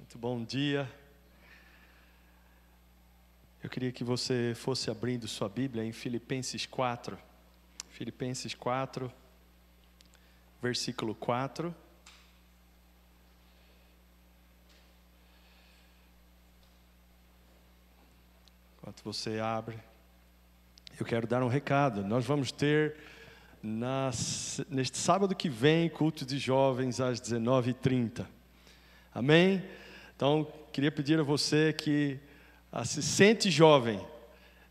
Muito bom dia. Eu queria que você fosse abrindo sua Bíblia em Filipenses 4. Filipenses 4, versículo 4. Enquanto você abre, eu quero dar um recado. Nós vamos ter neste sábado que vem culto de jovens às 19h30. Amém? Então, queria pedir a você que se sente jovem.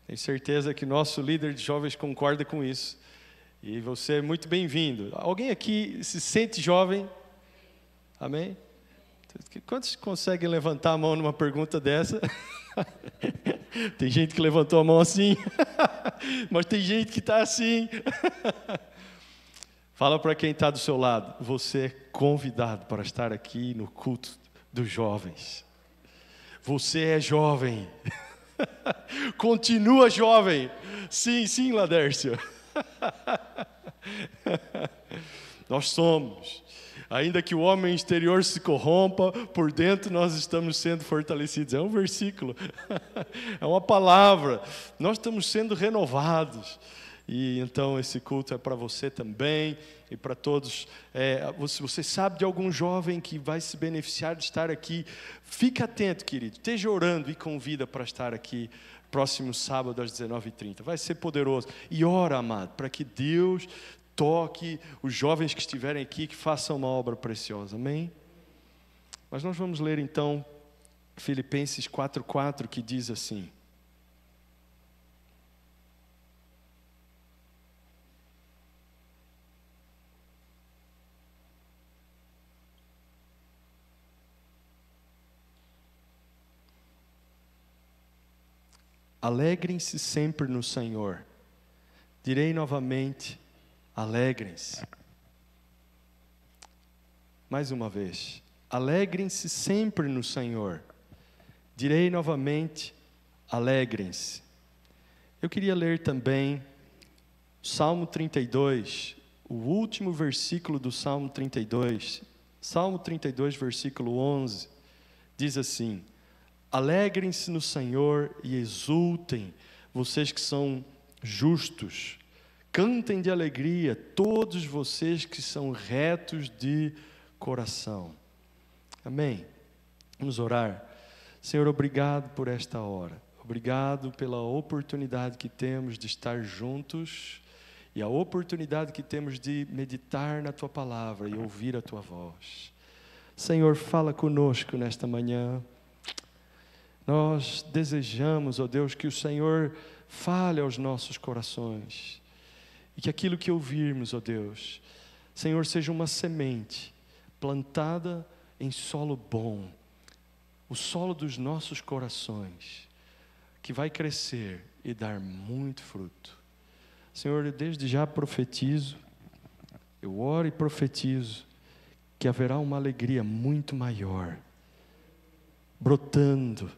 Tenho certeza que nosso líder de jovens concorda com isso. E você é muito bem-vindo. Alguém aqui se sente jovem? Amém? Quantos conseguem levantar a mão numa pergunta dessa? Tem gente que levantou a mão assim, mas tem gente que está assim. Fala para quem está do seu lado, você é convidado para estar aqui no culto dos jovens. Você é jovem. Continua jovem. Sim, Ladércio. Nós somos. Ainda que o homem exterior se corrompa, por dentro nós estamos sendo fortalecidos. É um versículo. É uma palavra. Nós estamos sendo renovados. E então esse culto é para você também e para todos. Se você sabe de algum jovem que vai se beneficiar de estar aqui, fique atento, querido. Esteja orando e convida para estar aqui próximo sábado às 19h30. Vai ser poderoso. E ora, amado, para que Deus toque os jovens que estiverem aqui, que façam uma obra preciosa. Amém? Mas nós vamos ler então Filipenses 4:4, que diz assim: alegrem-se sempre no Senhor. Direi novamente, alegrem-se. Mais uma vez, alegrem-se sempre no Senhor. Direi novamente, alegrem-se. Eu queria ler também Salmo 32, o último versículo do Salmo 32. Salmo 32, versículo 11, diz assim: alegrem-se no Senhor e exultem, vocês que são justos. Cantem de alegria, todos vocês que são retos de coração. Amém? Vamos orar. Senhor, obrigado por esta hora. Obrigado pela oportunidade que temos de estar juntos e a oportunidade que temos de meditar na Tua palavra e ouvir a Tua voz. Senhor, fala conosco nesta manhã. Nós desejamos, ó Deus, que o Senhor fale aos nossos corações. E que aquilo que ouvirmos, ó Deus, Senhor, seja uma semente plantada em solo bom, o solo dos nossos corações, que vai crescer e dar muito fruto. Senhor, eu desde já profetizo, eu oro e profetizo, que haverá uma alegria muito maior, brotando,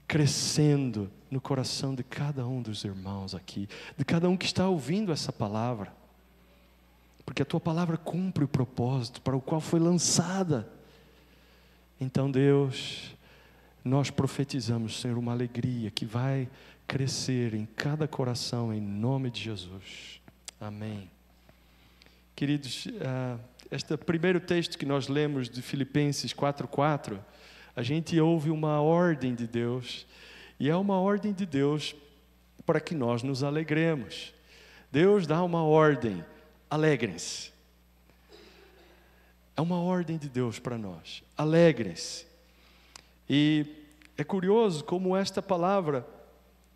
crescendo no coração de cada um dos irmãos aqui, de cada um que está ouvindo essa palavra, porque a Tua palavra cumpre o propósito para o qual foi lançada. Então, Deus, nós profetizamos, Senhor, uma alegria que vai crescer em cada coração, em nome de Jesus. Amém. Queridos, este primeiro texto que nós lemos de Filipenses 4:4, a gente ouve uma ordem de Deus, e é uma ordem de Deus para que nós nos alegremos. Deus dá uma ordem, alegrem-se. É uma ordem de Deus para nós, alegrem-se. E é curioso como esta palavra,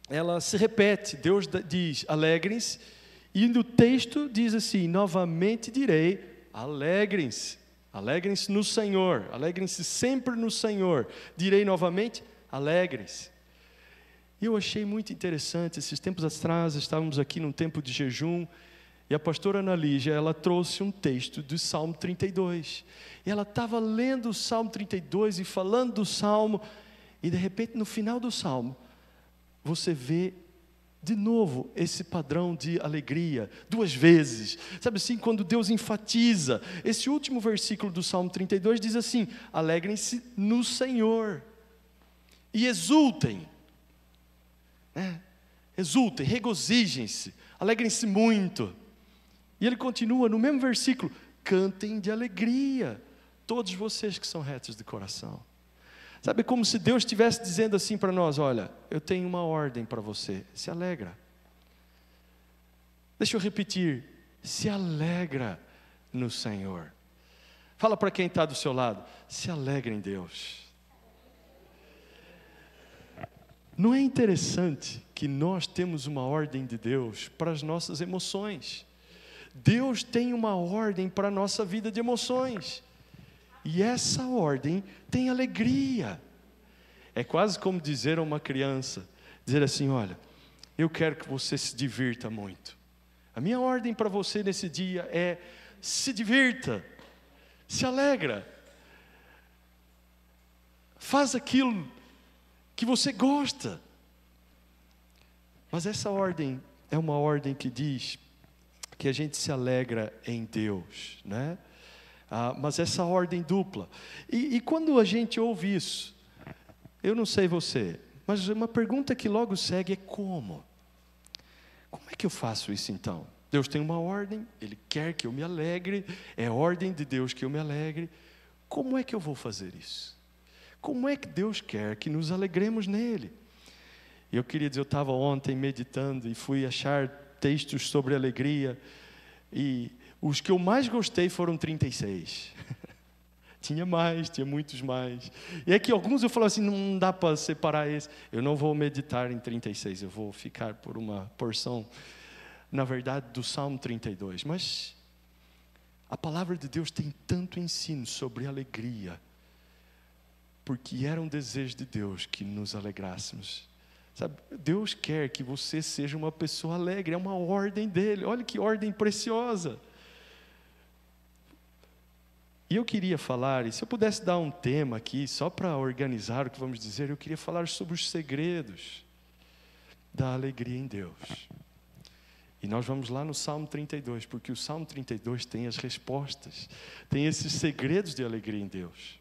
ela se repete. Deus diz, alegrem-se, e no texto diz assim, novamente direi, alegrem-se. Alegrem-se no Senhor, alegrem-se sempre no Senhor. Direi novamente, alegrem-se. E eu achei muito interessante, esses tempos atrás, estávamos aqui num tempo de jejum, e a pastora Ana Lígia, ela trouxe um texto do Salmo 32. E ela estava lendo o Salmo 32 e falando do Salmo, e de repente no final do Salmo, você vê de novo esse padrão de alegria, 2 vezes. Sabe assim, quando Deus enfatiza, esse último versículo do Salmo 32 diz assim: alegrem-se no Senhor e exultem, né? Exultem, regozijem-se, alegrem-se muito. E ele continua no mesmo versículo: cantem de alegria, todos vocês que são retos de coração. Sabe, como se Deus estivesse dizendo assim para nós: olha, eu tenho uma ordem para você, se alegra. Deixa eu repetir: se alegra no Senhor. Fala para quem está do seu lado: se alegra em Deus. Não é interessante que nós temos uma ordem de Deus para as nossas emoções? Deus tem uma ordem para a nossa vida de emoções. E essa ordem tem alegria. É quase como dizer a uma criança, dizer assim: olha, eu quero que você se divirta muito. A minha ordem para você nesse dia é: se divirta, se alegra. Faz aquilo que você gosta. Mas essa ordem é uma ordem que diz que a gente se alegra em Deus, né? Mas essa ordem dupla. E quando a gente ouve isso, eu não sei você, mas uma pergunta que logo segue é: como? Como é que eu faço isso então? Deus tem uma ordem, Ele quer que eu me alegre, é ordem de Deus que eu me alegre. Como é que eu vou fazer isso? Como é que Deus quer que nos alegremos nele? Eu queria dizer, eu estava ontem meditando e fui achar textos sobre alegria, e os que eu mais gostei foram 36. Tinha muitos mais. E é que alguns eu falo assim: não dá para separar esse. Eu não vou meditar em 36, eu vou ficar por uma porção, na verdade, do Salmo 32. Mas a palavra de Deus tem tanto ensino sobre alegria, porque era um desejo de Deus que nos alegrássemos. Sabe, Deus quer que você seja uma pessoa alegre, é uma ordem dele. Olha que ordem preciosa. E eu queria falar, e se eu pudesse dar um tema aqui, só para organizar o que vamos dizer, eu queria falar sobre os segredos da alegria em Deus. E nós vamos lá no Salmo 32, porque o Salmo 32 tem as respostas, tem esses segredos de alegria em Deus.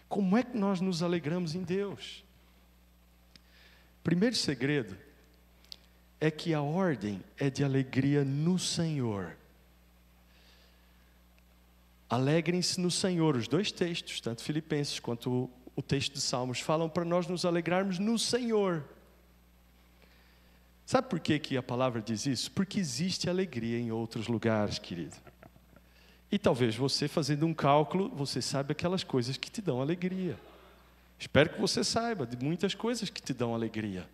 Como é que nós nos alegramos em Deus? Primeiro segredo é que a ordem é de alegria no Senhor. Alegrem-se no Senhor. Os 2 textos, tanto Filipenses quanto o texto de Salmos, falam para nós nos alegrarmos no Senhor. Sabe por que a palavra diz isso? Porque existe alegria em outros lugares, querido. E talvez você, fazendo um cálculo, você saiba aquelas coisas que te dão alegria. Espero que você saiba de muitas coisas que te dão alegria.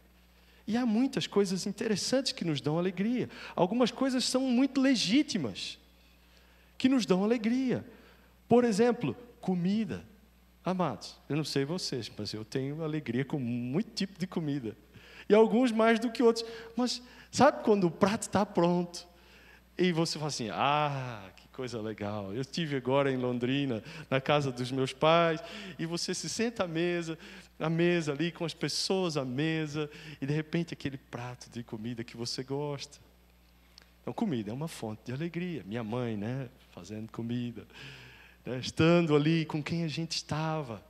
E há muitas coisas interessantes que nos dão alegria. Algumas coisas são muito legítimas, que nos dão alegria. Por exemplo, comida. Amados, eu não sei vocês, mas eu tenho alegria com muito tipo de comida. E alguns mais do que outros. Mas sabe quando o prato está pronto e você fala assim: que coisa legal. Eu estive agora em Londrina, na casa dos meus pais, e você se senta à mesa ali com as pessoas à mesa, e de repente aquele prato de comida que você gosta. Então, comida é uma fonte de alegria. Minha mãe, né, fazendo comida, né, estando ali com quem a gente estava.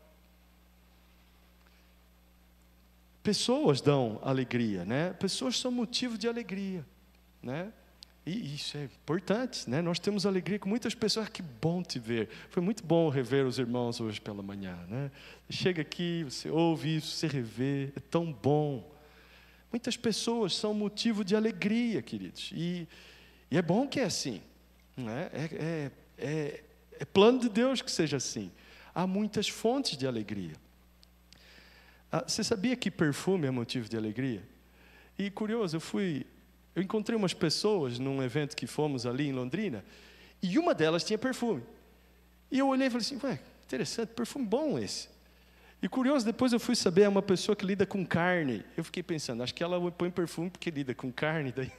Pessoas dão alegria, né? Pessoas são motivo de alegria, né? E isso é importante, né? Nós temos alegria com muitas pessoas. Que bom te ver. Foi muito bom rever os irmãos hoje pela manhã, né? Chega aqui, você ouve isso, você revê, é tão bom. Muitas pessoas são motivo de alegria, queridos. E é bom que é assim, né? É plano de Deus que seja assim. Há muitas fontes de alegria. Você sabia que perfume é motivo de alegria? E curioso, eu encontrei umas pessoas num evento que fomos ali em Londrina, e uma delas tinha perfume. E eu olhei e falei assim: ué, interessante, perfume bom esse. E curioso, depois eu fui saber, é uma pessoa que lida com carne. Eu fiquei pensando, acho que ela põe perfume porque lida com carne, daí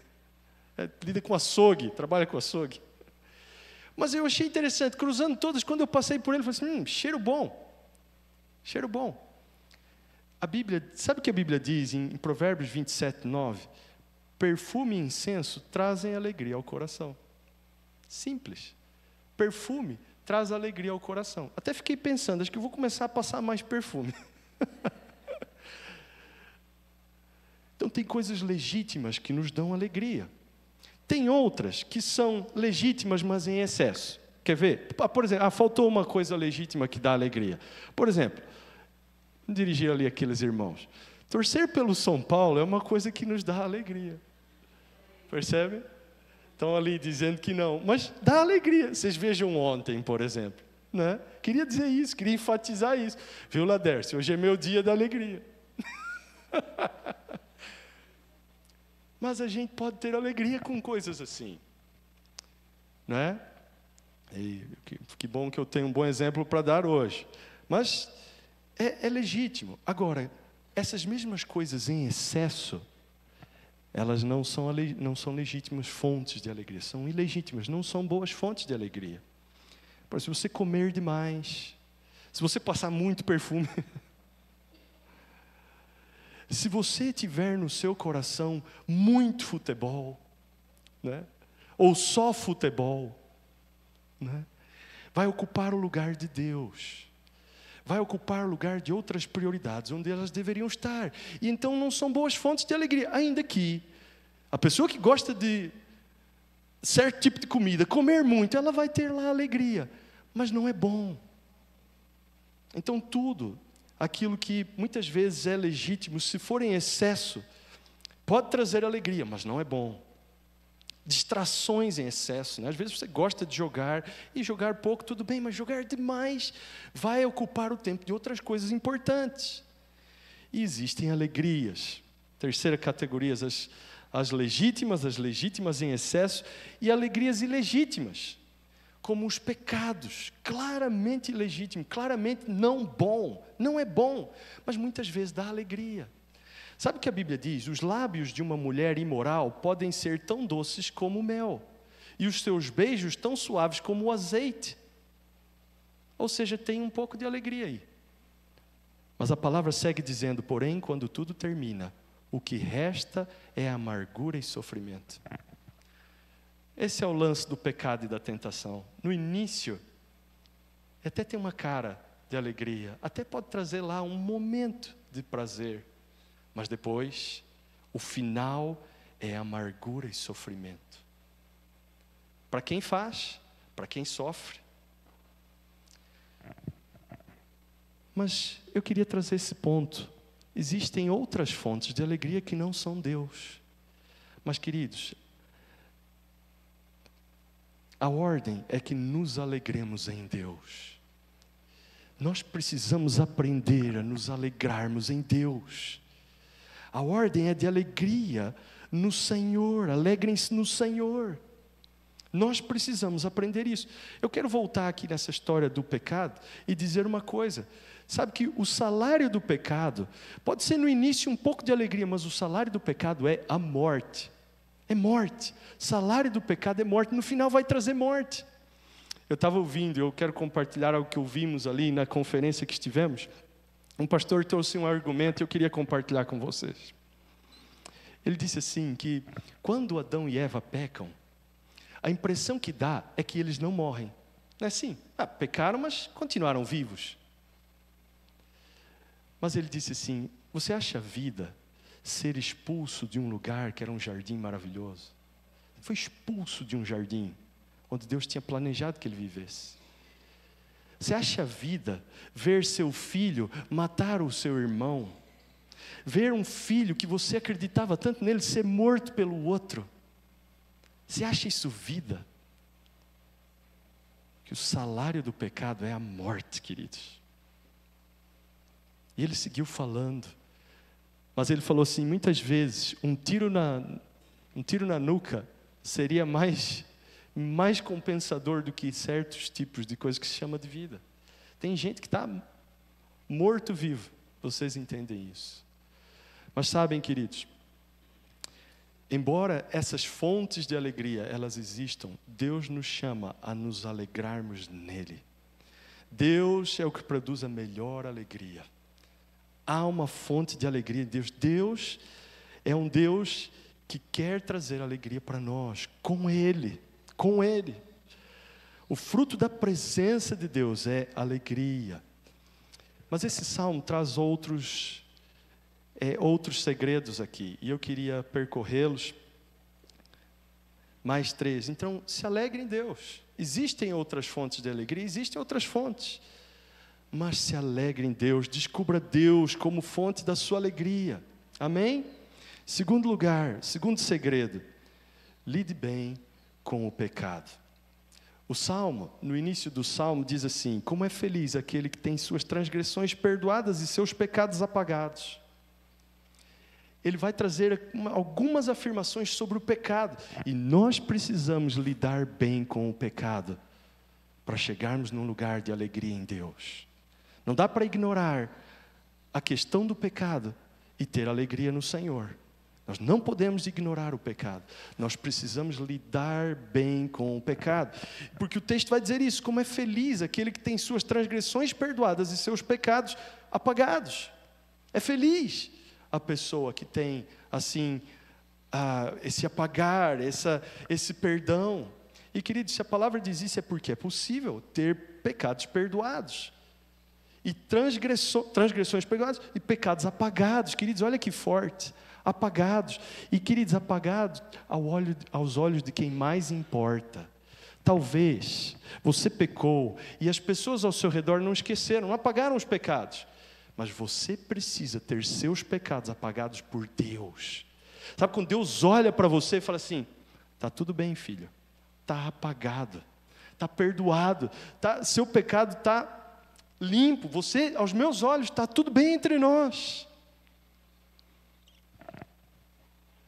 lida com açougue, trabalha com açougue. Mas eu achei interessante, cruzando todas, quando eu passei por ele, eu falei assim: cheiro bom. Cheiro bom. A Bíblia, sabe o que a Bíblia diz em Provérbios 27:9? perfume e incenso trazem alegria ao coração. Simples. Perfume traz alegria ao coração. Até fiquei pensando, acho que eu vou começar a passar mais perfume. Então tem coisas legítimas que nos dão alegria. Tem outras que são legítimas, mas em excesso. Quer ver? Por exemplo, faltou uma coisa legítima que dá alegria. Por exemplo, dirigir ali aqueles irmãos. Torcer pelo São Paulo é uma coisa que nos dá alegria. Percebe? Estão ali dizendo que não, mas dá alegria. Vocês vejam ontem, por exemplo. Né? Queria dizer isso, queria enfatizar isso. Viu, Laderce? Hoje é meu dia da alegria. Mas a gente pode ter alegria com coisas assim. Né? E que bom que eu tenho um bom exemplo para dar hoje. Mas é legítimo. Agora, essas mesmas coisas em excesso, elas não são legítimas fontes de alegria. São ilegítimas, não são boas fontes de alegria. Por exemplo, se você comer demais, se você passar muito perfume, se você tiver no seu coração muito futebol, né? Ou só futebol, né? Vai ocupar o lugar de Deus. Vai ocupar o lugar de outras prioridades, onde elas deveriam estar. E então não são boas fontes de alegria. Ainda que a pessoa que gosta de certo tipo de comida, comer muito, ela vai ter lá alegria. Mas não é bom. Então tudo, aquilo que muitas vezes é legítimo, se for em excesso, pode trazer alegria, mas não é bom. Distrações em excesso, né? Às vezes você gosta de jogar, e jogar pouco, tudo bem, mas jogar demais vai ocupar o tempo de outras coisas importantes. E existem alegrias. Terceira categoria, as legítimas em excesso, e alegrias ilegítimas, como os pecados, claramente ilegítimo, claramente não bom, não é bom, mas muitas vezes dá alegria. Sabe o que a Bíblia diz? Os lábios de uma mulher imoral podem ser tão doces como o mel, e os seus beijos tão suaves como o azeite. Ou seja, tem um pouco de alegria aí. Mas a palavra segue dizendo, porém, quando tudo termina, o que resta é amargura e sofrimento. Esse é o lance do pecado e da tentação. No início, até tem uma cara de alegria, até pode trazer lá um momento de prazer, mas depois, o final é amargura e sofrimento. Para quem faz, para quem sofre. Mas eu queria trazer esse ponto. Existem outras fontes de alegria que não são Deus. Mas, queridos, a ordem é que nos alegremos em Deus. Nós precisamos aprender a nos alegrarmos em Deus. A ordem é de alegria no Senhor. Alegrem-se no Senhor. Nós precisamos aprender isso. Eu quero voltar aqui nessa história do pecado e dizer uma coisa. Sabe que o salário do pecado, pode ser no início um pouco de alegria, mas o salário do pecado é a morte. É morte. Salário do pecado é morte. No final vai trazer morte. Eu estava ouvindo, eu quero compartilhar algo que ouvimos ali na conferência que estivemos. Um pastor trouxe um argumento e eu queria compartilhar com vocês. Ele disse assim, que quando Adão e Eva pecam, a impressão que dá é que eles não morrem. Não é assim? Pecaram, mas continuaram vivos. Mas ele disse assim, você acha a vida ser expulso de um lugar que era um jardim maravilhoso? Foi expulso de um jardim onde Deus tinha planejado que ele vivesse. Você acha a vida ver seu filho matar o seu irmão? Ver um filho que você acreditava tanto nele ser morto pelo outro? Você acha isso vida? Que o salário do pecado é a morte, queridos. E ele seguiu falando. Mas ele falou assim, muitas vezes, um tiro na nuca seria mais compensador do que certos tipos de coisas que se chama de vida. Tem gente que está morto-vivo, vocês entendem isso. Mas sabem, queridos, embora essas fontes de alegria, elas existam, Deus nos chama a nos alegrarmos nele. Deus é o que produz a melhor alegria. Há uma fonte de alegria em Deus. Deus é um Deus que quer trazer alegria para nós, com Ele, com Ele. O fruto da presença de Deus é alegria. Mas esse salmo traz outros segredos aqui, e eu queria percorrê-los. Mais 3. Então, se alegre em Deus. Existem outras fontes de alegria, existem outras fontes. Mas se alegre em Deus, descubra Deus como fonte da sua alegria. Amém? Segundo lugar, segundo segredo, lide bem com o pecado. O Salmo, no início do Salmo, diz assim: como é feliz aquele que tem suas transgressões perdoadas e seus pecados apagados. Ele vai trazer algumas afirmações sobre o pecado. E nós precisamos lidar bem com o pecado para chegarmos num lugar de alegria em Deus. Não dá para ignorar a questão do pecado e ter alegria no Senhor. Nós não podemos ignorar o pecado. Nós precisamos lidar bem com o pecado. Porque o texto vai dizer isso: como é feliz aquele que tem suas transgressões perdoadas e seus pecados apagados. É feliz a pessoa que tem, assim, esse apagar, esse perdão. E, queridos, se a palavra diz isso, é porque é possível ter pecados perdoados. E transgressões perdoadas e pecados apagados. Queridos, olha que forte. Apagados. E, queridos, apagados aos olhos de quem mais importa. Talvez você pecou e as pessoas ao seu redor não esqueceram, não apagaram os pecados. Mas você precisa ter seus pecados apagados por Deus. Sabe, quando Deus olha para você e fala assim: está tudo bem, filho, está apagado, está perdoado, seu pecado está limpo, você, aos meus olhos, está tudo bem entre nós.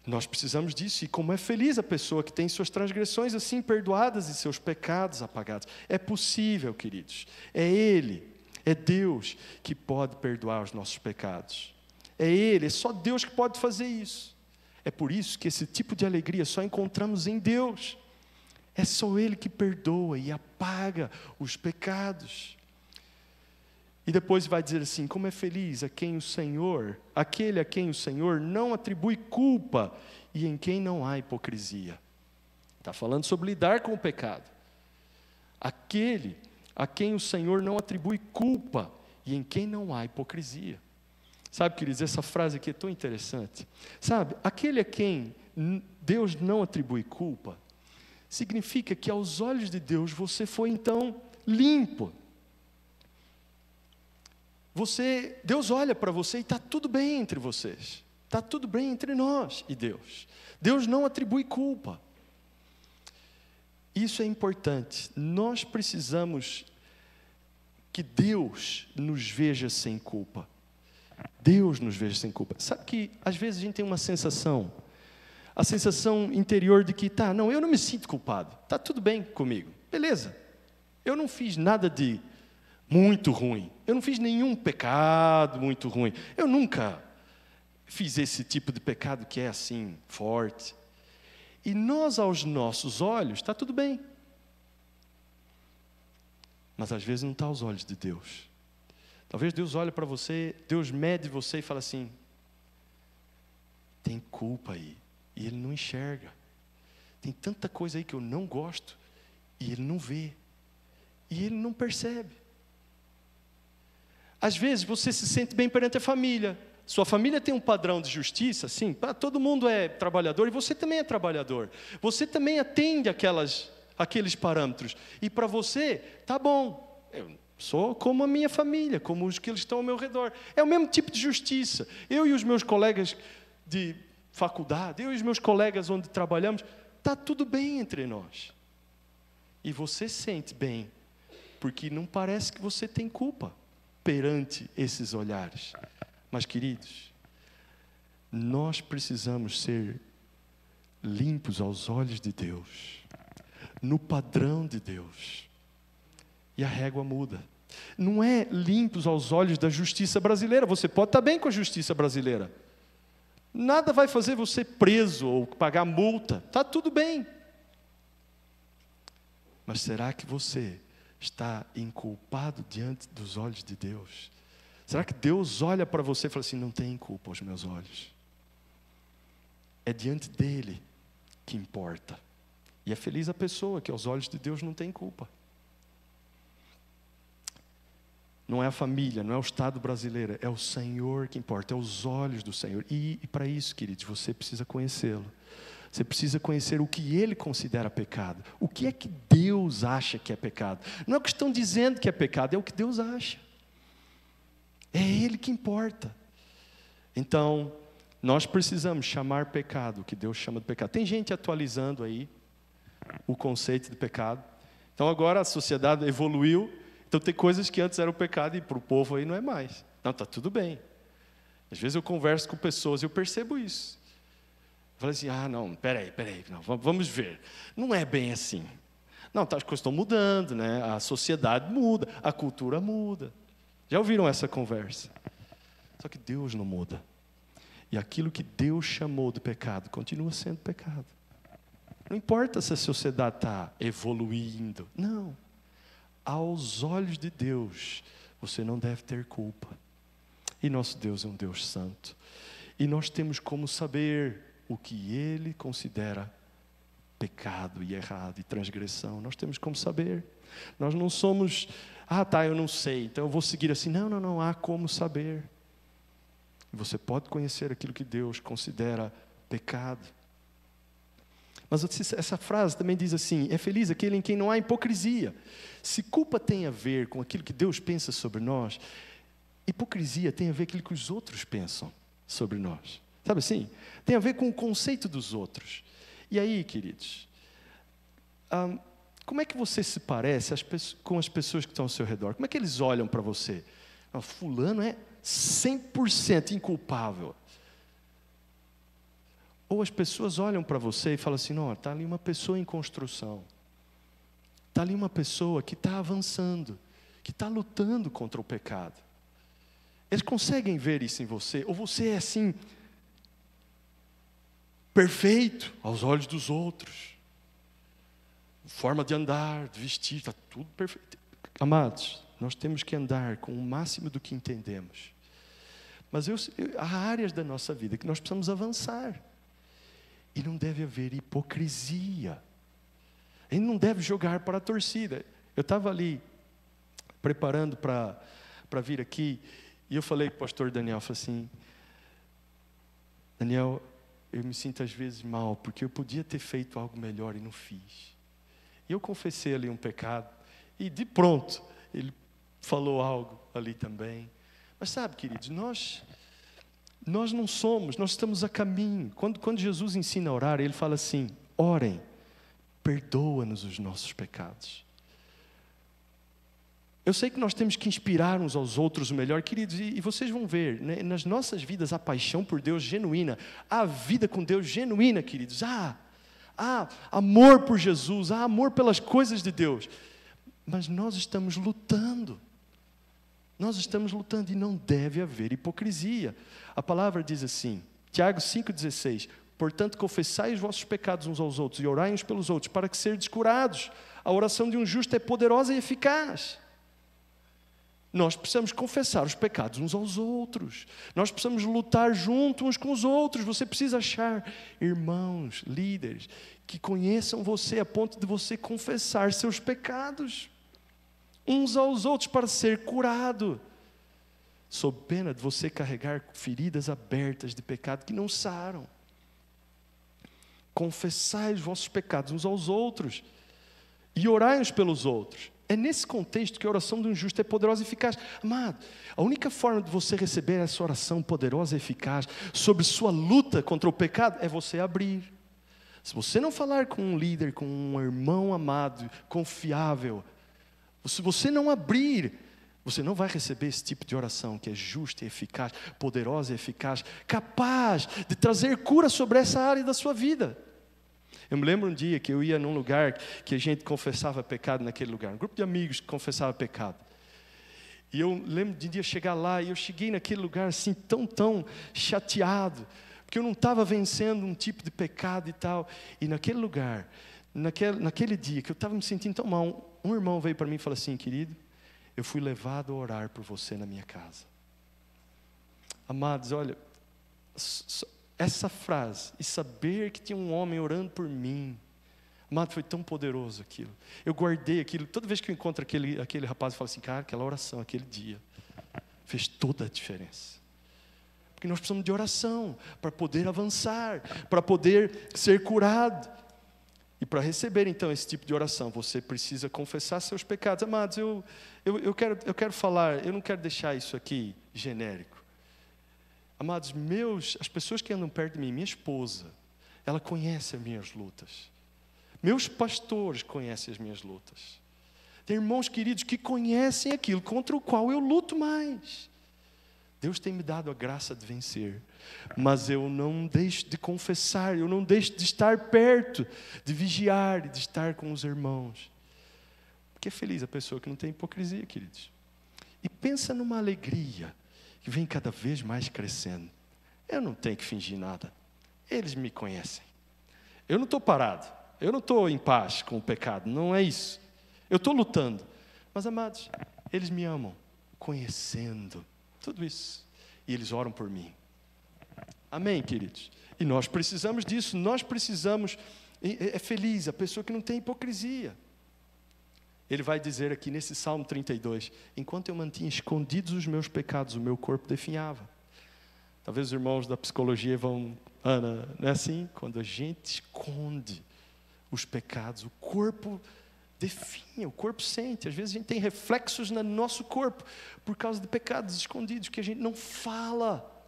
Nós precisamos disso. E como é feliz a pessoa que tem suas transgressões assim perdoadas e seus pecados apagados. É possível, queridos, é Ele. É Deus que pode perdoar os nossos pecados. É Ele, é só Deus que pode fazer isso. É por isso que esse tipo de alegria só encontramos em Deus. É só Ele que perdoa e apaga os pecados. E depois vai dizer assim: como é feliz aquele a quem o Senhor não atribui culpa e em quem não há hipocrisia. Está falando sobre lidar com o pecado. Aquele a quem o Senhor não atribui culpa e em quem não há hipocrisia. Sabe, queridos, essa frase aqui é tão interessante. Sabe, aquele a quem Deus não atribui culpa, significa que aos olhos de Deus você foi então limpo. Deus olha para você e está tudo bem entre vocês. Está tudo bem entre nós e Deus. Deus não atribui culpa. Isso é importante. Nós precisamos que Deus nos veja sem culpa. Deus nos veja sem culpa. Sabe que às vezes a gente tem uma sensação, a sensação interior de que, não, eu não me sinto culpado. Está tudo bem comigo. Beleza. Eu não fiz nada de muito ruim. Eu não fiz nenhum pecado muito ruim. Eu nunca fiz esse tipo de pecado que é assim, forte. E nós, aos nossos olhos, está tudo bem. Mas às vezes não está aos olhos de Deus. Talvez Deus olhe para você, Deus mede você e fala assim: tem culpa aí. E Ele não enxerga. Tem tanta coisa aí que eu não gosto. E Ele não vê. E Ele não percebe. Às vezes você se sente bem perante a família. Sua família tem um padrão de justiça, sim, todo mundo é trabalhador e você também é trabalhador. Você também atende aqueles parâmetros. E para você, tá bom, eu sou como a minha família, como os que estão ao meu redor. É o mesmo tipo de justiça. Eu e os meus colegas de faculdade, eu e os meus colegas onde trabalhamos, está tudo bem entre nós. E você sente bem, porque não parece que você tem culpa perante esses olhares. Mas, queridos, nós precisamos ser limpos aos olhos de Deus, no padrão de Deus. E a régua muda. Não é limpos aos olhos da justiça brasileira. Você pode estar bem com a justiça brasileira. Nada vai fazer você preso ou pagar multa. Está tudo bem. Mas será que você está inculpado diante dos olhos de Deus? Será que Deus olha para você e fala assim: não tem culpa aos meus olhos? é diante dele que importa. E é feliz a pessoa que aos olhos de Deus não tem culpa. Não é a família, não é o Estado brasileiro, é o Senhor que importa, é os olhos do Senhor. E para isso, queridos, você precisa conhecê-lo. Você precisa conhecer o que Ele considera pecado. O que é que Deus acha que é pecado? Não é o que estão dizendo que é pecado, é o que Deus acha. É Ele que importa. Então, nós precisamos chamar pecado o que Deus chama de pecado. Tem gente atualizando aí o conceito de pecado. Então agora a sociedade evoluiu. Então tem coisas que antes eram pecado e para o povo aí não é mais. Não, está tudo bem. Às vezes eu converso com pessoas e eu percebo isso. Eu falo assim, não, peraí, não, vamos ver. Não é bem assim. Não, as coisas estão mudando, né? A sociedade muda, a cultura muda. Já ouviram essa conversa? Só que Deus não muda. E aquilo que Deus chamou de pecado continua sendo pecado. Não importa se a sociedade está evoluindo. Não. Aos olhos de Deus, você não deve ter culpa. E nosso Deus é um Deus santo. E nós temos como saber o que Ele considera pecado e errado e transgressão. Nós temos como saber. Nós não somos, eu não sei, então eu vou seguir assim. Não, há como saber. Você pode conhecer aquilo que Deus considera pecado. Mas essa frase também diz assim, é feliz aquele em quem não há hipocrisia. Se culpa tem a ver com aquilo que Deus pensa sobre nós, hipocrisia tem a ver com aquilo que os outros pensam sobre nós. Sabe assim? Tem a ver com o conceito dos outros. E aí, queridos, como é que você se parece com as pessoas que estão ao seu redor? Como é que eles olham para você? Fulano é 100% inculpável. Ou as pessoas olham para você e falam assim, não, está ali uma pessoa em construção. Está ali uma pessoa que está avançando, que está lutando contra o pecado. Eles conseguem ver isso em você? Ou você é assim, perfeito aos olhos dos outros? Forma de andar, de vestir, está tudo perfeito. Amados, nós temos que andar com o máximo do que entendemos. Mas há áreas da nossa vida que nós precisamos avançar. E não deve haver hipocrisia. A gente não deve jogar para a torcida. Eu estava ali, preparando para vir aqui, e eu falei com o pastor Daniel, falei assim, Daniel, eu me sinto às vezes mal, porque eu podia ter feito algo melhor e não fiz. E eu confessei ali um pecado, e de pronto, ele falou algo ali também. Mas sabe, queridos, nós não somos, nós estamos a caminho. Quando Jesus ensina a orar, Ele fala assim, orem, perdoa-nos os nossos pecados. Eu sei que nós temos que inspirar uns aos outros o melhor, queridos, e vocês vão ver, né, nas nossas vidas, a paixão por Deus genuína, a vida com Deus genuína, queridos, há amor por Jesus, há amor pelas coisas de Deus, mas nós estamos lutando. Nós estamos lutando e não deve haver hipocrisia. A palavra diz assim, Tiago 5,16, portanto confessai os vossos pecados uns aos outros e orai uns pelos outros, para que sejam curados. A oração de um justo é poderosa e eficaz. Nós precisamos confessar os pecados uns aos outros. Nós precisamos lutar juntos uns com os outros. Você precisa achar irmãos, líderes, que conheçam você a ponto de você confessar seus pecados uns aos outros para ser curado, sob pena de você carregar feridas abertas de pecado que não saram. Confessai os vossos pecados uns aos outros e orai uns pelos outros. É nesse contexto que a oração de um justo é poderosa e eficaz. Amado, a única forma de você receber essa oração poderosa e eficaz sobre sua luta contra o pecado é você abrir. Se você não falar com um líder, com um irmão amado, confiável, se você não abrir, você não vai receber esse tipo de oração que é justa e eficaz, poderosa e eficaz, capaz de trazer cura sobre essa área da sua vida. Eu me lembro um dia que eu ia num lugar que a gente confessava pecado naquele lugar, um grupo de amigos que confessava pecado. E eu lembro de um dia chegar lá, e eu cheguei naquele lugar assim tão chateado, porque eu não estava vencendo um tipo de pecado e tal. E naquele lugar, naquele dia que eu estava me sentindo tão mal, um irmão veio para mim e falou assim, querido, eu fui levado a orar por você na minha casa. Amados, olha, essa frase, e saber que tinha um homem orando por mim, amado, foi tão poderoso aquilo. Eu guardei aquilo. Toda vez que eu encontro aquele rapaz, eu falo assim, cara, aquela oração, aquele dia, fez toda a diferença. Porque nós precisamos de oração para poder avançar, para poder ser curado. E para receber então esse tipo de oração, você precisa confessar seus pecados. Amados, eu quero falar, eu não quero deixar isso aqui genérico. Amados, as pessoas que andam perto de mim, minha esposa, ela conhece as minhas lutas. Meus pastores conhecem as minhas lutas. Tem irmãos queridos que conhecem aquilo contra o qual eu luto mais. Deus tem me dado a graça de vencer, mas eu não deixo de confessar, eu não deixo de estar perto, de vigiar, de estar com os irmãos. Porque é feliz a pessoa que não tem hipocrisia, queridos. E pensa numa alegria que vem cada vez mais crescendo. Eu não tenho que fingir nada, eles me conhecem. Eu não estou parado, eu não estou em paz com o pecado, não é isso. Eu estou lutando, mas amados, eles me amam, conhecendo tudo isso, e eles oram por mim. Amém, queridos? E nós precisamos disso, nós precisamos, é feliz a pessoa que não tem hipocrisia. Ele vai dizer aqui nesse Salmo 32, enquanto eu mantinha escondidos os meus pecados, o meu corpo definhava. Talvez os irmãos da psicologia vão, Ana, não é assim? Quando a gente esconde os pecados, o corpo definha, o corpo sente. Às vezes a gente tem reflexos no nosso corpo por causa de pecados escondidos que a gente não fala.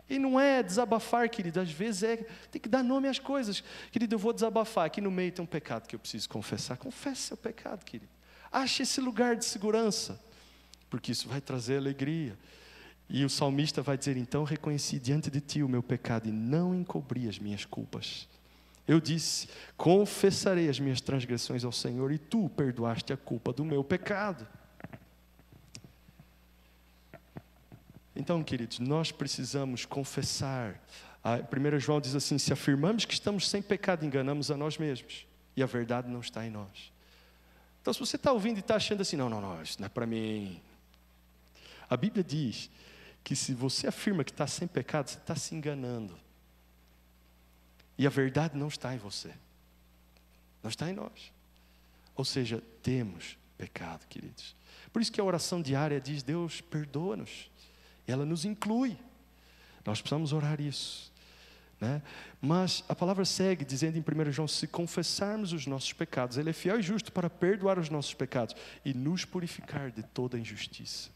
E não é desabafar, querido, às vezes tem que dar nome às coisas. Querido, eu vou desabafar, aqui no meio tem um pecado que eu preciso confessar. Confesse seu pecado, querido. Ache esse lugar de segurança, porque isso vai trazer alegria. E o salmista vai dizer, então reconheci diante de ti o meu pecado e não encobri as minhas culpas. Eu disse, confessarei as minhas transgressões ao Senhor e tu perdoaste a culpa do meu pecado. Então, queridos, nós precisamos confessar. 1 João diz assim, se afirmamos que estamos sem pecado, enganamos a nós mesmos. E a verdade não está em nós. Então, se você está ouvindo e está achando assim, não, isso não é para mim. A Bíblia diz que se você afirma que está sem pecado, você está se enganando. E a verdade não está em você. Não está em nós. Ou seja, temos pecado, queridos. Por isso que a oração diária diz, Deus, perdoa-nos. Ela nos inclui. Nós precisamos orar isso, né? Mas a palavra segue dizendo em 1 João, se confessarmos os nossos pecados, Ele é fiel e justo para perdoar os nossos pecados e nos purificar de toda injustiça.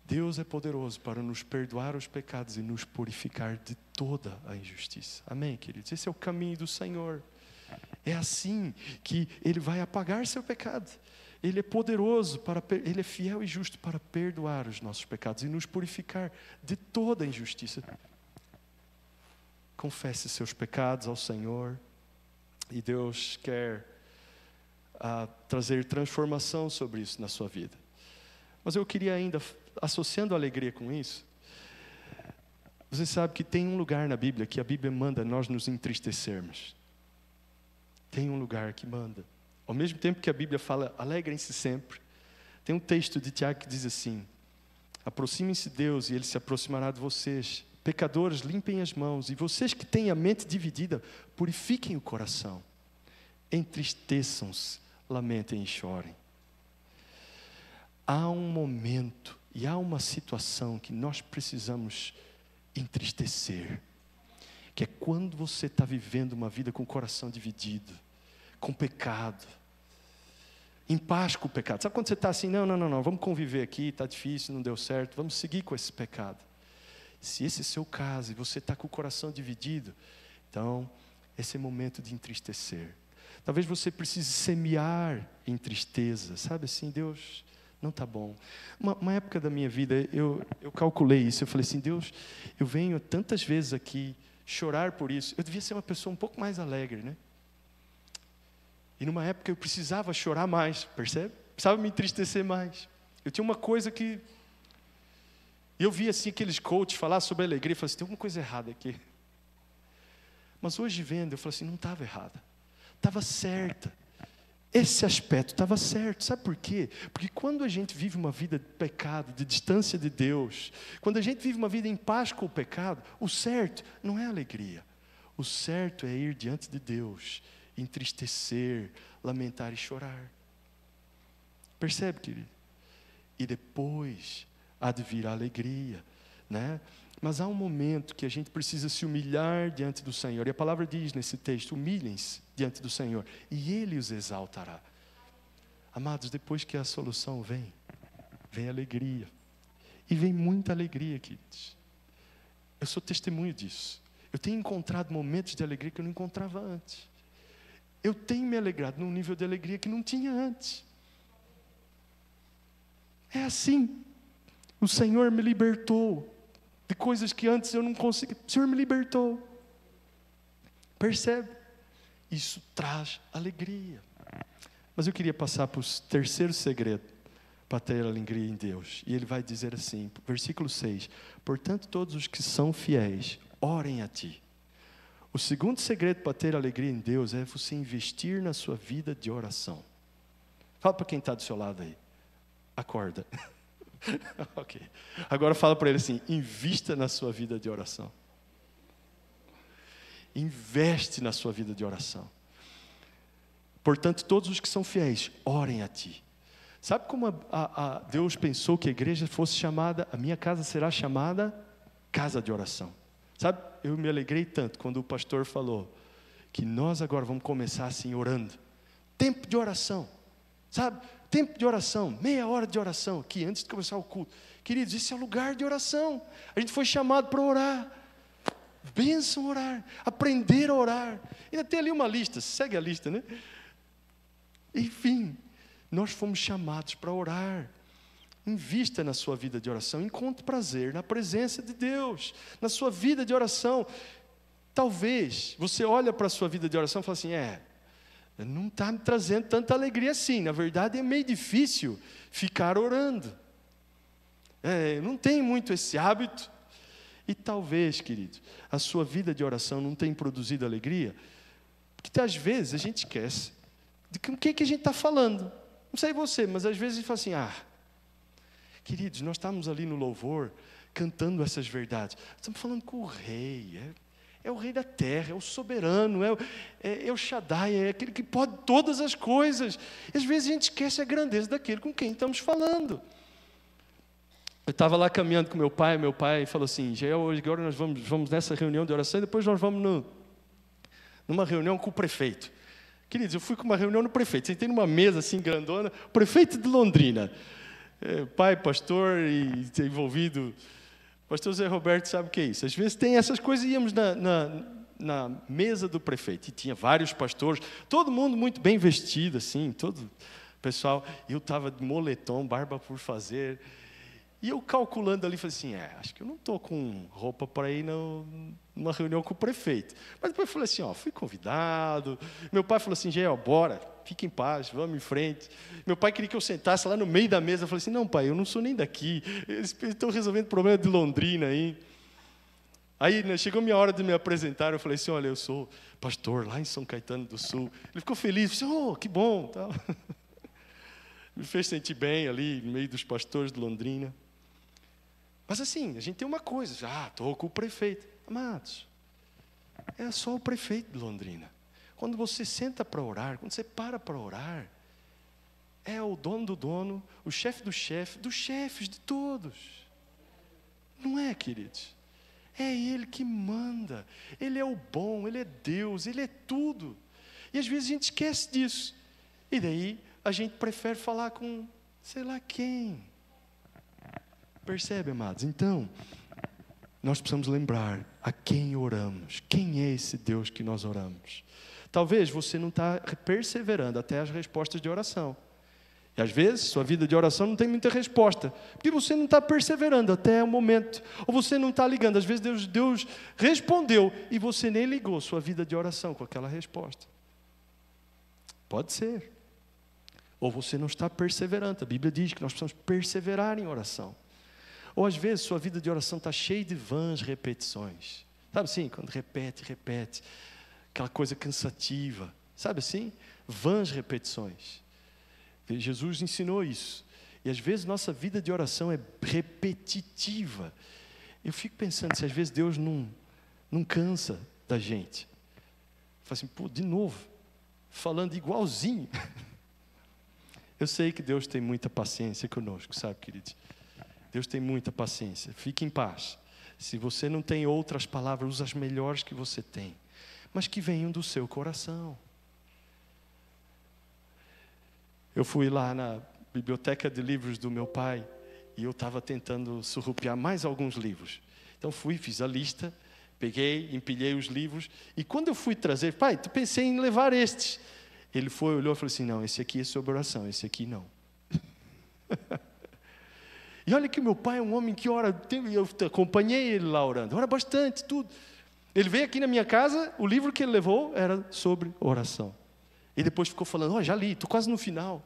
Deus é poderoso para nos perdoar os pecados e nos purificar de toda a injustiça. Amém, queridos? Esse é o caminho do Senhor. É assim que Ele vai apagar seu pecado. Ele é poderoso, Ele é fiel e justo para perdoar os nossos pecados e nos purificar de toda a injustiça. Confesse seus pecados ao Senhor e Deus quer trazer transformação sobre isso na sua vida. Mas eu queria ainda, associando a alegria com isso, você sabe que tem um lugar na Bíblia que a Bíblia manda nós nos entristecermos. Tem um lugar que manda. Ao mesmo tempo que a Bíblia fala, alegrem-se sempre. Tem um texto de Tiago que diz assim, aproximem-se de Deus e Ele se aproximará de vocês. Pecadores, limpem as mãos. E vocês que têm a mente dividida, purifiquem o coração. Entristeçam-se, lamentem e chorem. Há um momento e há uma situação que nós precisamos entristecer. Que é quando você está vivendo uma vida com o coração dividido, com pecado, em paz com o pecado. Sabe quando você está assim, não, vamos conviver aqui, está difícil, não deu certo, vamos seguir com esse pecado. Se esse é o seu caso e você está com o coração dividido, então esse é o momento de entristecer. Talvez você precise semear em tristeza, sabe assim, Deus, não está bom. Uma época da minha vida, eu calculei isso, eu falei assim, Deus, eu venho tantas vezes aqui chorar por isso, eu devia ser uma pessoa um pouco mais alegre, né? E numa época eu precisava chorar mais, percebe? Precisava me entristecer mais. Eu tinha uma coisa que... eu via assim aqueles coaches falar sobre a alegria, eu falei assim, tem alguma coisa errada aqui. Mas hoje vendo, eu falei assim, não estava errada. Estava certa. esse aspecto estava certo. Sabe por quê? Porque quando a gente vive uma vida de pecado, de distância de Deus, quando a gente vive uma vida em paz com o pecado, o certo não é alegria. O certo é ir diante de Deus, entristecer, lamentar e chorar. Percebe, querido? E depois há de vir a alegria, né? Mas há um momento que a gente precisa se humilhar diante do Senhor. E a palavra diz nesse texto, humilhem-se diante do Senhor, e Ele os exaltará. Amados, depois que a solução vem, vem alegria. E vem muita alegria, queridos. Eu sou testemunho disso. Eu tenho encontrado momentos de alegria que eu não encontrava antes. Eu tenho me alegrado num nível de alegria que não tinha antes. É assim. O Senhor me libertou de coisas que antes eu não conseguia. O Senhor me libertou. Percebe? Isso traz alegria. Mas eu queria passar para o terceiro segredo para ter alegria em Deus. E ele vai dizer assim, versículo 6. Portanto, todos os que são fiéis, orem a ti. O segundo segredo para ter alegria em Deus é você investir na sua vida de oração. Fala para quem está do seu lado aí. Acorda. Ok. Agora fala para ele assim, invista na sua vida de oração. Investe na sua vida de oração. Portanto, todos os que são fiéis, orem a ti. Sabe como Deus pensou que a igreja fosse chamada, a minha casa será chamada casa de oração. Sabe, eu me alegrei tanto quando o pastor falou que nós agora vamos começar assim orando. Tempo de oração, sabe? Tempo de oração, meia hora de oração aqui antes de começar o culto. Queridos, esse é o lugar de oração. A gente foi chamado para orar. Bênção orar, aprender a orar. Ainda tem ali uma lista, segue a lista, né? Enfim, nós fomos chamados para orar. Invista na sua vida de oração, encontre prazer na presença de Deus, na sua vida de oração. Talvez você olhe para a sua vida de oração e fale assim, não está me trazendo tanta alegria assim. Na verdade é meio difícil ficar orando. Eu não tenho muito esse hábito. E talvez, querido, a sua vida de oração não tenha produzido alegria, porque às vezes a gente esquece de com o que a gente está falando. Não sei você, mas às vezes a gente fala assim, queridos, nós estamos ali no louvor, cantando essas verdades. Estamos falando com o rei, é o rei da terra, é o soberano, é o Shaddai, é aquele que pode todas as coisas. E às vezes a gente esquece a grandeza daquele com quem estamos falando. Eu estava lá caminhando com meu pai falou assim, Jael, hoje agora nós vamos nessa reunião de oração, e depois nós vamos numa reunião com o prefeito. Queridos, eu fui com uma reunião no prefeito, sentei numa mesa assim grandona, o prefeito de Londrina, pai, pastor e envolvido, pastor Zé Roberto sabe o que é isso, às vezes tem essas coisas, íamos na mesa do prefeito, e tinha vários pastores, todo mundo muito bem vestido assim, todo pessoal, eu estava de moletom, barba por fazer, e eu calculando ali, falei assim, acho que eu não estou com roupa para ir numa reunião com o prefeito. Mas depois eu falei assim, fui convidado. Meu pai falou assim, Jael, bora, fique em paz, vamos em frente. Meu pai queria que eu sentasse lá no meio da mesa. Eu falei assim, não pai, eu não sou nem daqui. Eles estão resolvendo problema de Londrina aí. Aí, né, chegou a minha hora de me apresentar, eu falei assim, olha, eu sou pastor lá em São Caetano do Sul. Ele ficou feliz, falou assim, que bom. Tal. Me fez sentir bem ali, no meio dos pastores de Londrina. Mas assim, a gente tem uma coisa, estou com o prefeito. Amados, é só o prefeito de Londrina. Quando você senta para orar, quando você para orar, é o dono do dono, o chefe do chefe, dos chefes de todos. Não é, queridos? É Ele que manda. Ele é o bom, Ele é Deus, Ele é tudo. E às vezes a gente esquece disso. E daí a gente prefere falar com sei lá quem. Percebe, amados? Então, nós precisamos lembrar a quem oramos. Quem é esse Deus que nós oramos? Talvez você não está perseverando até as respostas de oração. E às vezes, sua vida de oração não tem muita resposta. Porque você não está perseverando até o momento. Ou você não está ligando. Às vezes Deus respondeu e você nem ligou sua vida de oração com aquela resposta. Pode ser. Ou você não está perseverando. A Bíblia diz que nós precisamos perseverar em oração. Ou às vezes sua vida de oração está cheia de vãs repetições. Sabe assim? Quando repete, aquela coisa cansativa. Sabe assim? vãs repetições. Jesus ensinou isso. E às vezes nossa vida de oração é repetitiva. Eu fico pensando se às vezes Deus não cansa da gente. Fala assim, pô, de novo, falando igualzinho. Eu sei que Deus tem muita paciência conosco, sabe, queridos? Deus tem muita paciência. Fique em paz. Se você não tem outras palavras, use as melhores que você tem, mas que venham do seu coração. Eu fui lá na biblioteca de livros do meu pai e eu estava tentando surrupiar mais alguns livros. Então fui, fiz a lista, peguei, empilhei os livros e quando eu fui trazer, pai, tu pensei em levar estes. Ele foi, olhou e falou assim, não, esse aqui é sobre oração, esse aqui não. E olha que meu pai é um homem que ora, eu acompanhei ele lá orando, ora bastante, tudo. Ele veio aqui na minha casa, o livro que ele levou era sobre oração. E depois ficou falando, já li, estou quase no final.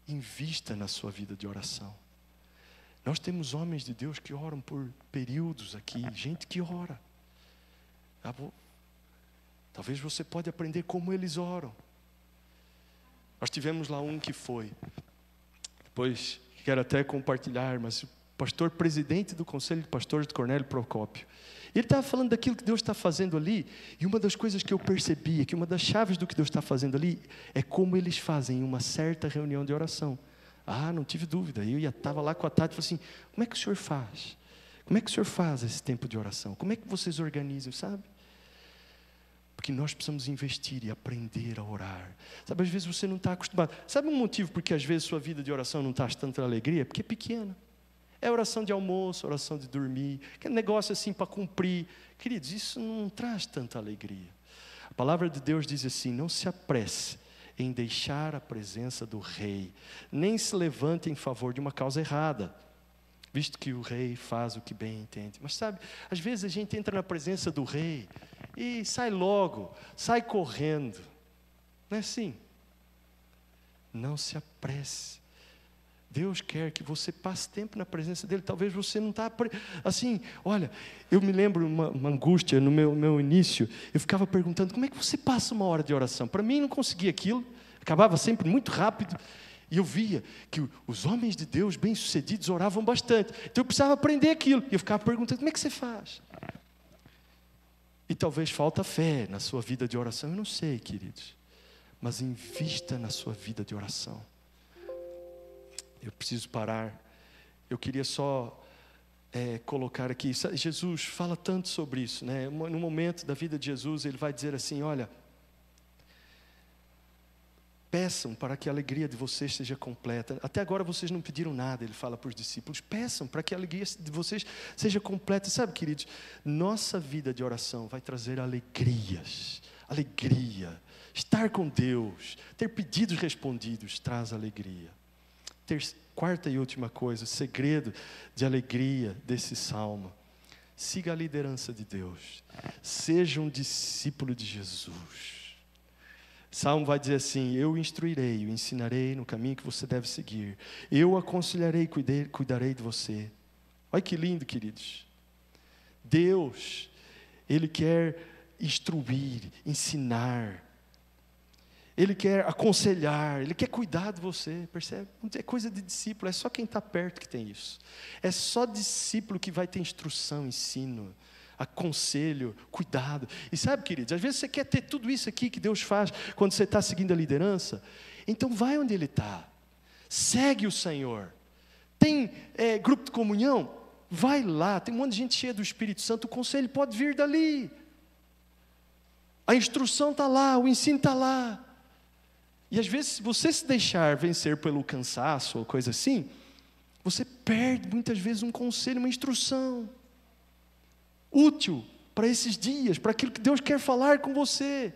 Invista na sua vida de oração. Nós temos homens de Deus que oram por períodos aqui, gente que ora. Talvez você pode aprender como eles oram. Nós tivemos lá um que foi, depois quero até compartilhar, mas o pastor presidente do Conselho de Pastores de Cornélio Procópio, ele estava falando daquilo que Deus está fazendo ali, e uma das coisas que eu percebi, que uma das chaves do que Deus está fazendo ali, é como eles fazem uma certa reunião de oração. Não tive dúvida, eu estava lá com a Tati e falei assim, como é que o senhor faz? Como é que o senhor faz esse tempo de oração? Como é que vocês organizam, sabe? Porque nós precisamos investir e aprender a orar. Sabe, às vezes você não está acostumado. Sabe um motivo porque às vezes sua vida de oração não traz tanta alegria? Porque é pequena. É oração de almoço, oração de dormir, aquele negócio assim para cumprir. Queridos, isso não traz tanta alegria. A palavra de Deus diz assim, não se apresse em deixar a presença do rei, nem se levante em favor de uma causa errada, visto que o rei faz o que bem entende. Mas sabe, às vezes a gente entra na presença do rei e sai logo, sai correndo. Não é assim? Não se apresse. Deus quer que você passe tempo na presença dEle. Talvez você não está assim, olha, eu me lembro uma angústia no meu início, eu ficava perguntando, como é que você passa uma hora de oração? Para mim não conseguia aquilo, acabava sempre muito rápido, e eu via que os homens de Deus bem-sucedidos oravam bastante, então eu precisava aprender aquilo, e eu ficava perguntando, como é que você faz? E talvez falta fé na sua vida de oração, eu não sei, queridos, mas invista na sua vida de oração. Eu preciso parar. Eu queria só colocar aqui. Jesus fala tanto sobre isso, né? No momento da vida de Jesus, ele vai dizer assim: olha, peçam para que a alegria de vocês seja completa. Até agora vocês não pediram nada, ele fala para os discípulos. Peçam para que a alegria de vocês seja completa. Sabe, queridos, nossa vida de oração vai trazer alegrias. Alegria. Estar com Deus, ter pedidos respondidos, traz alegria. Quarta e última coisa, o segredo de alegria desse salmo. Siga a liderança de Deus. Seja um discípulo de Jesus. O salmo vai dizer assim: eu o instruirei, o ensinarei no caminho que você deve seguir. Eu o aconselharei, cuidarei de você. Olha que lindo, queridos. Deus, Ele quer instruir, ensinar. Ele quer aconselhar, Ele quer cuidar de você, percebe? É coisa de discípulo, é só quem está perto que tem isso. É só discípulo que vai ter instrução, ensino, aconselho, cuidado. E sabe, queridos, às vezes você quer ter tudo isso aqui que Deus faz quando você está seguindo a liderança. Então vai onde Ele está, segue o Senhor. Tem grupo de comunhão? Vai lá, tem um monte de gente cheia do Espírito Santo, o conselho pode vir dali. A instrução está lá, o ensino está lá. E às vezes, se você se deixar vencer pelo cansaço ou coisa assim, você perde muitas vezes um conselho, uma instrução útil para esses dias, para aquilo que Deus quer falar com você.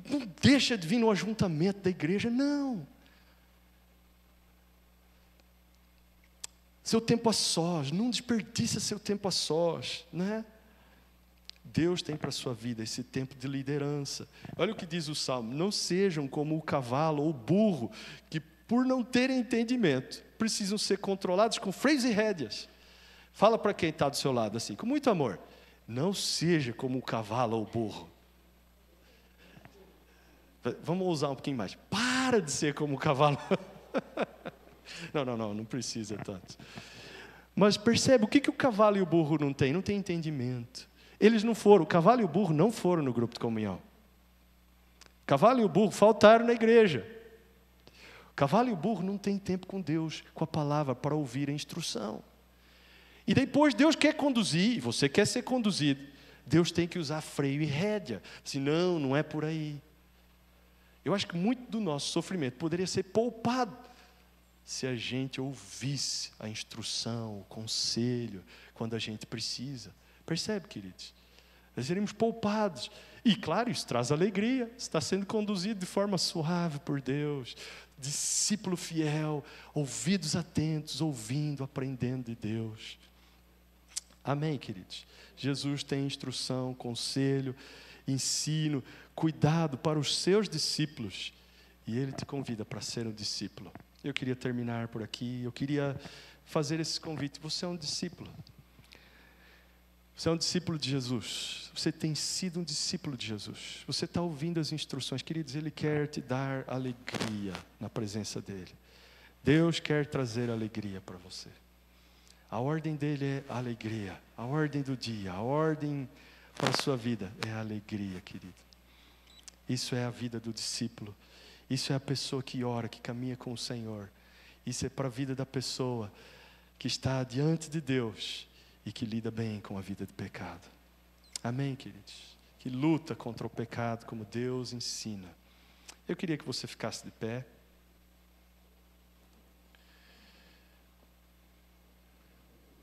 Não deixa de vir no ajuntamento da igreja, não. Seu tempo a sós, não desperdiça seu tempo a sós, né? Deus tem para a sua vida esse tempo de liderança. Olha o que diz o Salmo: não sejam como o cavalo ou o burro, que por não terem entendimento, precisam ser controlados com freios e rédeas. Fala para quem está do seu lado assim, com muito amor: não seja como o cavalo ou o burro. Vamos usar um pouquinho mais. Para de ser como o cavalo. Não precisa tanto. Mas percebe, o que o cavalo e o burro não têm? Não tem entendimento. Eles não foram, o cavalo e o burro não foram no grupo de comunhão. O cavalo e o burro faltaram na igreja. O cavalo e o burro não têm tempo com Deus, com a palavra, para ouvir a instrução. E depois Deus quer conduzir, e você quer ser conduzido. Deus tem que usar freio e rédea. Senão, não é por aí. Eu acho que muito do nosso sofrimento poderia ser poupado se a gente ouvisse a instrução, o conselho, quando a gente precisa. Percebe, queridos? Nós seremos poupados. E claro, isso traz alegria. Está sendo conduzido de forma suave por Deus. Discípulo fiel, ouvidos atentos, ouvindo, aprendendo de Deus. Amém, queridos? Jesus tem instrução, conselho, ensino, cuidado para os seus discípulos. E Ele te convida para ser um discípulo. Eu queria terminar por aqui. Eu queria fazer esse convite. Você é um discípulo. Você é um discípulo de Jesus. Você tem sido um discípulo de Jesus. Você está ouvindo as instruções. Queridos, Ele quer te dar alegria na presença dEle. Deus quer trazer alegria para você. A ordem dEle é alegria. A ordem do dia, a ordem para a sua vida é alegria, querido. Isso é a vida do discípulo. Isso é a pessoa que ora, que caminha com o Senhor. Isso é para a vida da pessoa que está diante de Deus e que lida bem com a vida de pecado. Amém, queridos? Que luta contra o pecado como Deus ensina. Eu queria que você ficasse de pé.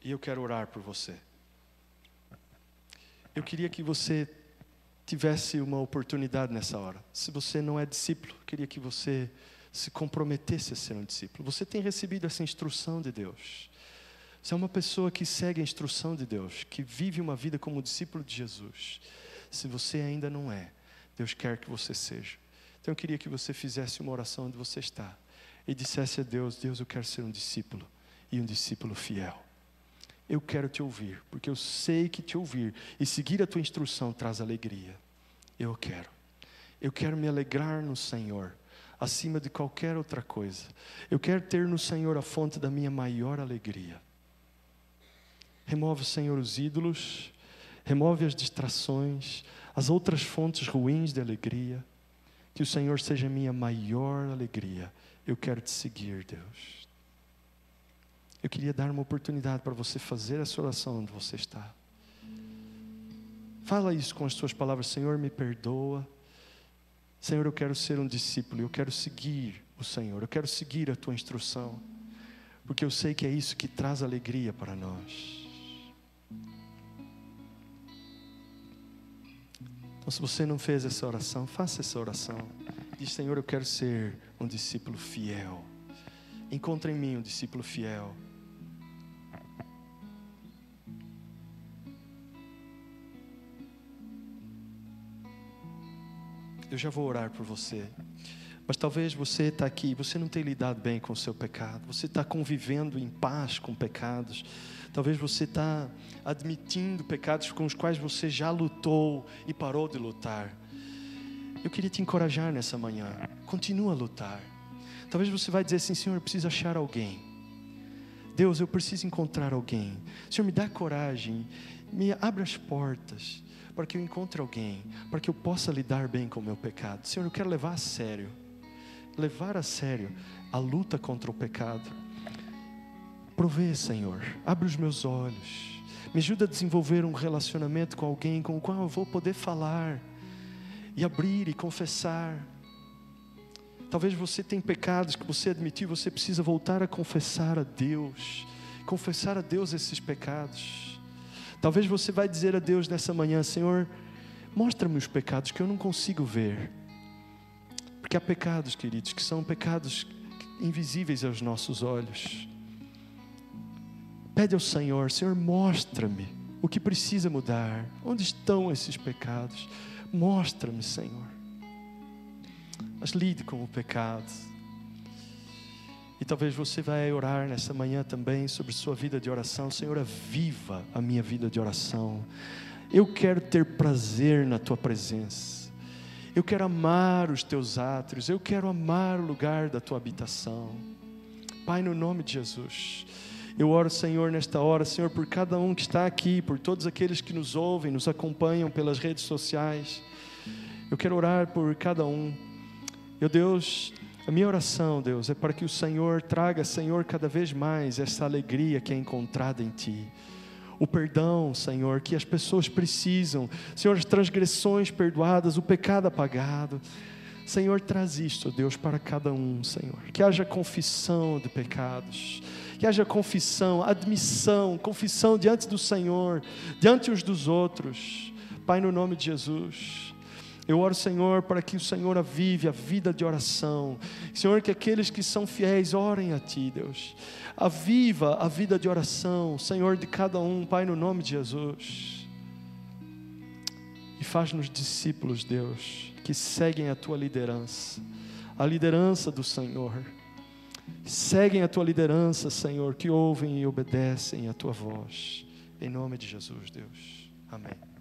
E eu quero orar por você. Eu queria que você tivesse uma oportunidade nessa hora. Se você não é discípulo, eu queria que você se comprometesse a ser um discípulo. Você tem recebido essa instrução de Deus. Você é uma pessoa que segue a instrução de Deus, que vive uma vida como discípulo de Jesus. Se você ainda não é, Deus quer que você seja. Então eu queria que você fizesse uma oração onde você está e dissesse a Deus: Deus, eu quero ser um discípulo e um discípulo fiel. Eu quero te ouvir, porque eu sei que te ouvir e seguir a tua instrução traz alegria. Eu quero me alegrar no Senhor, acima de qualquer outra coisa. Eu quero ter no Senhor a fonte da minha maior alegria. Remove, Senhor, os ídolos, remove as distrações, as outras fontes ruins de alegria. Que o Senhor seja a minha maior alegria. Eu quero te seguir, Deus. Eu queria dar uma oportunidade para você fazer essa oração onde você está. Fala isso com as suas palavras: Senhor, me perdoa. Senhor, eu quero ser um discípulo, eu quero seguir o Senhor, eu quero seguir a tua instrução, porque eu sei que é isso que traz alegria para nós. Então, se você não fez essa oração, faça essa oração. Diz: Senhor, eu quero ser um discípulo fiel. Encontre em mim um discípulo fiel. Eu já vou orar por você. Mas talvez você está aqui, você não tenha lidado bem com o seu pecado. Você está convivendo em paz com pecados. Talvez você está admitindo pecados com os quais você já lutou e parou de lutar. Eu queria te encorajar nessa manhã. Continua a lutar. Talvez você vai dizer assim: Senhor, eu preciso achar alguém. Deus, eu preciso encontrar alguém. Senhor, me dá coragem. Me abra as portas para que eu encontre alguém, para que eu possa lidar bem com o meu pecado. Senhor, eu quero levar a sério a luta contra o pecado. Provê, Senhor, abre os meus olhos, me ajuda a desenvolver um relacionamento com alguém com o qual eu vou poder falar e abrir e confessar. Talvez você tenha pecados que você admitiu, você precisa voltar a confessar a Deus esses pecados. Talvez você vai dizer a Deus nessa manhã: Senhor, mostra-me os pecados que eu não consigo ver. Porque há pecados, queridos, que são pecados invisíveis aos nossos olhos. Pede ao Senhor: Senhor, mostra-me o que precisa mudar. Onde estão esses pecados? Mostra-me, Senhor. Mas lide com o pecado. E talvez você vai orar nessa manhã também sobre sua vida de oração. Senhor, aviva a minha vida de oração. Eu quero ter prazer na tua presença. Eu quero amar os teus átrios, eu quero amar o lugar da tua habitação. Pai, no nome de Jesus, eu oro, Senhor, nesta hora, Senhor, por cada um que está aqui, por todos aqueles que nos ouvem, nos acompanham pelas redes sociais. Eu quero orar por cada um. Meu Deus, a minha oração, Deus, é para que o Senhor traga, Senhor, cada vez mais essa alegria que é encontrada em Ti. O perdão, Senhor, que as pessoas precisam. Senhor, as transgressões perdoadas, o pecado apagado. Senhor, traz isto, Deus, para cada um, Senhor. Que haja confissão de pecados. Que haja confissão, admissão, confissão diante do Senhor, diante uns dos outros. Pai, no nome de Jesus, eu oro, Senhor, para que o Senhor avive a vida de oração. Senhor, que aqueles que são fiéis orem a Ti, Deus. Aviva a vida de oração, Senhor, de cada um, Pai, no nome de Jesus. E faz-nos discípulos, Deus, que seguem a Tua liderança, a liderança do Senhor. Seguem a Tua liderança, Senhor, que ouvem e obedecem a Tua voz. Em nome de Jesus, Deus. Amém.